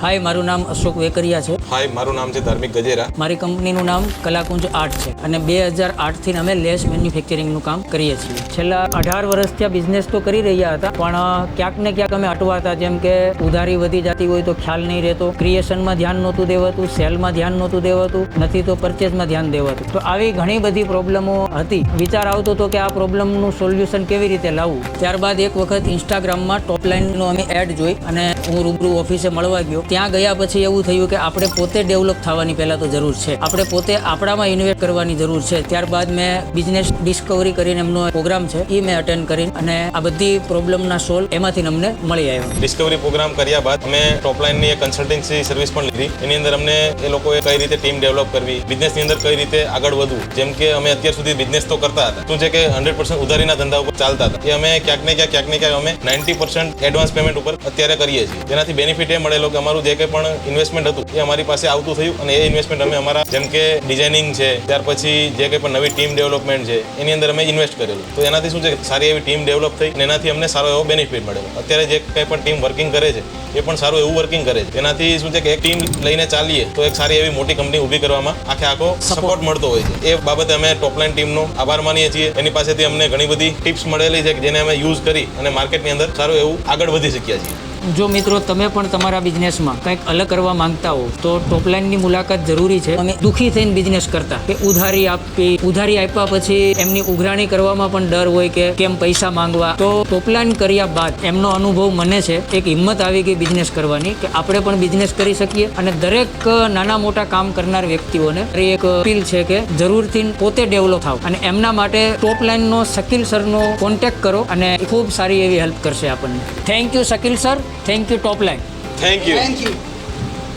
હાય, મારું નામ અશોક વેકરિયા છે. હાય, મારું નામ છે ધાર્મિક ગજેરા. મારી કંપનીનું નામ કલાકુંજ આર્ટ છે અને 2008થી અમે લેસ મેન્યુફેક્ચરિંગનું કામ કરીએ છીએ. છેલ્લા 18 વર્ષથી આ બિઝનેસ તો કરી રહ્યા હતા, પણ ક્યાંક ને ક્યાંક અમે અટવાતા, જેમ કે ઉધારી વધી જતી હોય તો ખ્યાલ નહીં રહેતો, ક્રિએશનમાં ધ્યાન નહોતું દેવાતું, સેલમાં ધ્યાન નહોતું દેવાતું, નથી તો પરચેઝમાં ધ્યાન દેવાતું. તો આવી ઘણી બધી પ્રોબ્લેમો હતી. વિચાર આવતો હતો કે આ પ્રોબ્લેમનું સોલ્યુશન કેવી રીતે લાવવું. ત્યારબાદ એક વખત ઇન્સ્ટાગ્રામમાં ટોપલાઇનનો અમે એડ જોઈ અને હું રૂબરૂ ઓફિસે મળવા ગયો. ત્યાં ગયા પછી એવું થયું કે આપણે પોતે ડેવલપ થવાની પહેલાં તો જરૂર છે, આપણે પોતે આપણામાં ઇન્વેસ્ટ કરવાની જરૂર છે. ત્યારબાદ મેં બિઝનેસ ડિસ્કવરી કરીને એમનો પ્રોગ્રામ છે એ મેં અટેન્ડ કરીને અને આ બધી પ્રોબ્લેમના સોલ્વ એમાંથી અમને મળી આવ્યો. ડિસ્કવરી પ્રોગ્રામ કર્યા બાદ અમે ટોપલાઇનની એક કન્સલ્ટન્સી સર્વિસ પણ લીધી. એની અંદર અમને એ લોકોએ કઈ રીતે ટીમ ડેવલપ કરવી, બિઝનેસની અંદર કઈ રીતે આગળ વધવું. જેમ કે અમે અત્યાર સુધી બિઝનેસ તો કરતા હતા, શું છે કે 100% ઉધારીના ધંધા ઉપર ચાલતા હતા. એ અમે ક્યાંક ને ક્યાંક અમે 90% એડવાન્સ પેમેન્ટ ઉપર અત્યારે કરીએ છીએ. જેનાથી બેનિફિટ એ મળેલો કે અમારું જે કંઈ પણ ઇન્વેસ્ટમેન્ટ હતું એ અમારી પાસે આવતું થયું અને એ ઇન્વેસ્ટમેન્ટ અમે અમારા જેમ કે ડિઝાઇનિંગ છે, ત્યાર પછી જે કંઈ પણ નવી ટીમ ડેવલપમેન્ટ છે એની અંદર અમે ઇન્વેસ્ટ કરેલું. તો એનાથી શું છે કે સારી એવી ટીમ ડેવલપ થઈ અને એનાથી અમને સારો એવો બેનિફિટ મળેલો. અત્યારે જે કંઈ પણ ટીમ વર્કિંગ કરે છે એ પણ સારું એવું વર્કિંગ કરે છે. એનાથી શું છે કે એક ટીમ લઈને ચાલીએ તો એક સારી એવી મોટી કંપની ઊભી કરવામાં આખો સપોર્ટ મળતો હોય છે. એ બાબતે અમે ટોપલાઇન ટીમનો આભાર માનીએ છીએ. એની પાસેથી અમને ઘણી બધી ટિપ્સ મળેલી છે જેને અમે યુઝ કરી અને માર્કેટની અંદર સારું એવું આગળ વધી શક્યા છીએ. જો મિત્રો તમે પણ તમારા બિઝનેસમાં કંઈક અલગ કરવા માંગતા હો તો ટોપલાઇનની મુલાકાત જરૂરી છે. અમે દુઃખી થઈને બિઝનેસ કરતા કે ઉધારી આપ્યા પછી એમની ઉઘરાણી કરવામાં પણ ડર હોય કે કેમ પૈસા માંગવા. તો ટોપલાઇન કર્યા બાદ એમનો અનુભવ મને છે, એક હિંમત આવી ગઈ બિઝનેસ કરવાની કે આપણે પણ બિઝનેસ કરી શકીએ. અને દરેક નાના મોટા કામ કરનાર વ્યક્તિઓને એક અપીલ છે કે જરૂરથી પોતે ડેવલપ થાવ અને એમના માટે ટોપલાઇનનો શકીલ સરનો કોન્ટેક્ટ કરો અને ખૂબ સારી એવી હેલ્પ કરશે આપણને. Thank you Shakeel sir. Thank you, Topline. Thank you.